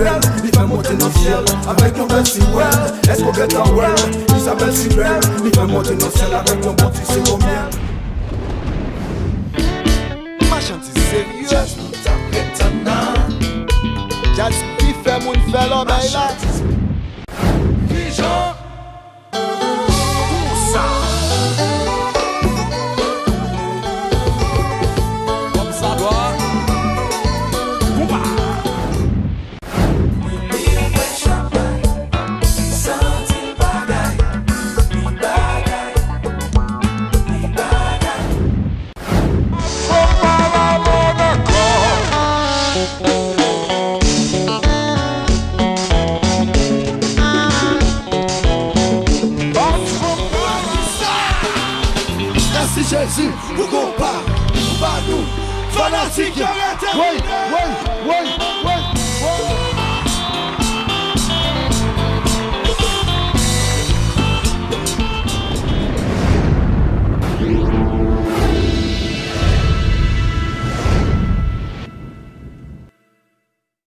sirène, il fait monter dans le ciel avec un bel sirène. Est-ce qu'on get en well? Il s'appelle sirène, il fait monter dans le ciel avec un bon petit sirop miel. Ma chante sérieux. Jazz qui fait mon fait l'homme là. Vision. Tout ça. Comme ça doit. Oupa. Merci Jésus, vous comparez, pas nous, fanatiques. Oui.